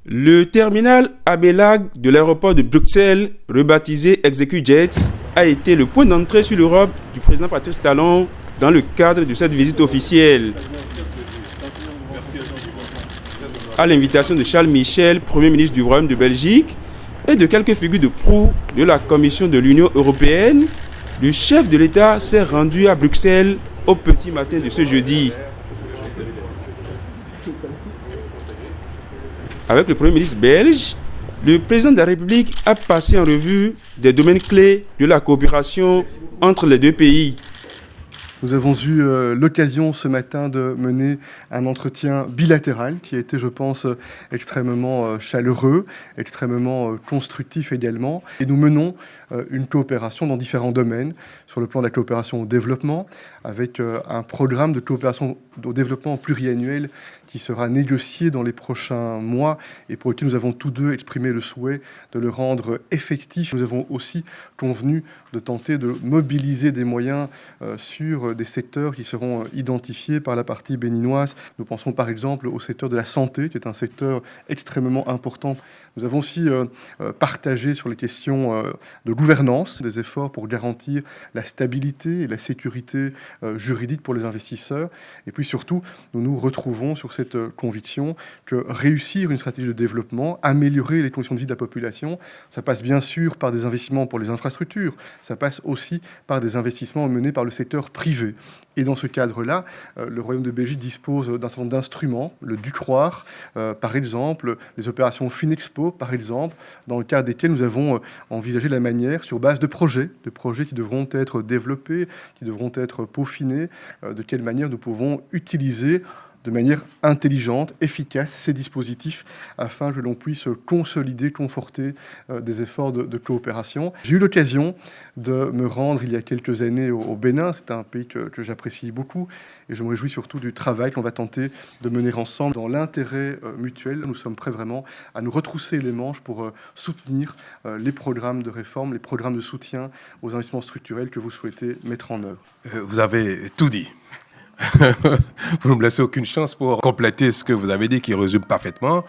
Le terminal Abelag de l'aéroport de Bruxelles, rebaptisé ExecuJet, a été le point d'entrée sur l'Europe du président Patrice Talon dans le cadre de cette visite officielle. À l'invitation de Charles Michel, Premier ministre du Royaume de Belgique, et de quelques figures de proue de la Commission de l'Union européenne, le chef de l'État s'est rendu à Bruxelles au petit matin de ce jeudi. Avec le Premier ministre belge, le président de la République a passé en revue des domaines clés de la coopération entre les deux pays. Nous avons eu l'occasion ce matin de mener un entretien bilatéral qui a été, je pense, extrêmement chaleureux, extrêmement constructif également. Et nous menons une coopération dans différents domaines, sur le plan de la coopération au développement, avec un programme de coopération au développement pluriannuel qui sera négocié dans les prochains mois et pour lequel nous avons tous deux exprimé le souhait de le rendre effectif. Nous avons aussi convenu de tenter de mobiliser des moyens sur des secteurs qui seront identifiés par la partie béninoise. Nous pensons par exemple au secteur de la santé, qui est un secteur extrêmement important. Nous avons aussi partagé sur les questions de gouvernance, des efforts pour garantir la stabilité et la sécurité juridique pour les investisseurs. Et puis surtout, nous nous retrouvons sur cette conviction que réussir une stratégie de développement, améliorer les conditions de vie de la population, ça passe bien sûr par des investissements pour les infrastructures, ça passe aussi par des investissements menés par le secteur privé. Et dans ce cadre-là, le Royaume de Belgique dispose d'un certain nombre d'instruments, le Ducroire, par exemple, les opérations Finexpo, par exemple, dans le cadre desquelles nous avons envisagé la manière, sur base de projets qui devront être développés, qui devront être peaufinés, de quelle manière nous pouvons utiliser de manière intelligente, efficace, ces dispositifs afin que l'on puisse consolider, conforter des efforts de coopération. J'ai eu l'occasion de me rendre il y a quelques années au Bénin. C'est un pays que j'apprécie beaucoup et je me réjouis surtout du travail qu'on va tenter de mener ensemble dans l'intérêt mutuel. Nous sommes prêts vraiment à nous retrousser les manches pour soutenir les programmes de réforme, les programmes de soutien aux investissements structurels que vous souhaitez mettre en œuvre. Vous avez tout dit. Vous ne me laissez aucune chance pour compléter ce que vous avez dit qui résume parfaitement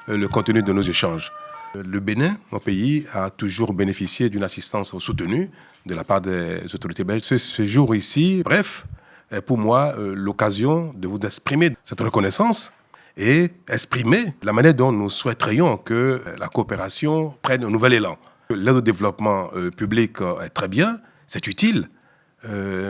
le contenu de nos échanges. Le Bénin, mon pays, a toujours bénéficié d'une assistance soutenue de la part des autorités belges. Ce séjour ici, bref, est pour moi l'occasion de vous exprimer cette reconnaissance et exprimer la manière dont nous souhaiterions que la coopération prenne un nouvel élan. L'aide au développement public est très bien, c'est utile.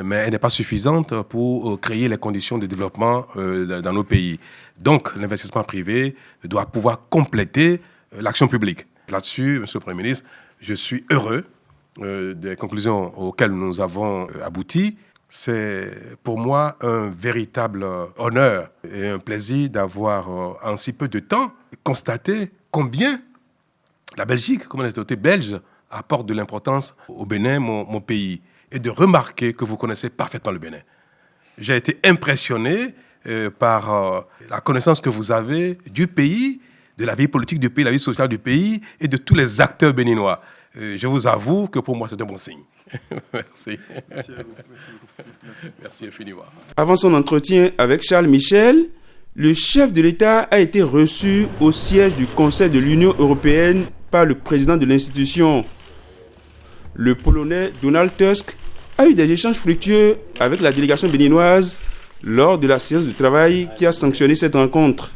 Mais elle n'est pas suffisante pour créer les conditions de développement dans nos pays. Donc, l'investissement privé doit pouvoir compléter l'action publique. Là-dessus, Monsieur le Premier ministre, je suis heureux des conclusions auxquelles nous avons abouti. C'est pour moi un véritable honneur et un plaisir d'avoir en si peu de temps constaté combien la Belgique, comme les autorités belges, apportent de l'importance au Bénin, mon pays. Et de remarquer que vous connaissez parfaitement le Bénin. J'ai été impressionné par la connaissance que vous avez du pays, de la vie politique du pays, la vie sociale du pays et de tous les acteurs béninois. Je vous avoue que pour moi, c'est un bon signe. Merci. Merci à vous. Merci infiniment. Avant son entretien avec Charles Michel, le chef de l'État a été reçu au siège du Conseil de l'Union européenne par le président de l'institution. Le Polonais Donald Tusk a eu des échanges fructueux avec la délégation béninoise lors de la séance de travail qui a sanctionné cette rencontre.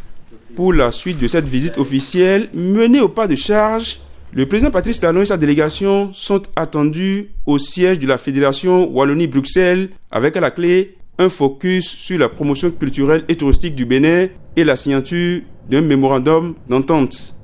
Pour la suite de cette visite officielle menée au pas de charge, le président Patrice Talon et sa délégation sont attendus au siège de la Fédération Wallonie-Bruxelles avec à la clé un focus sur la promotion culturelle et touristique du Bénin et la signature d'un mémorandum d'entente.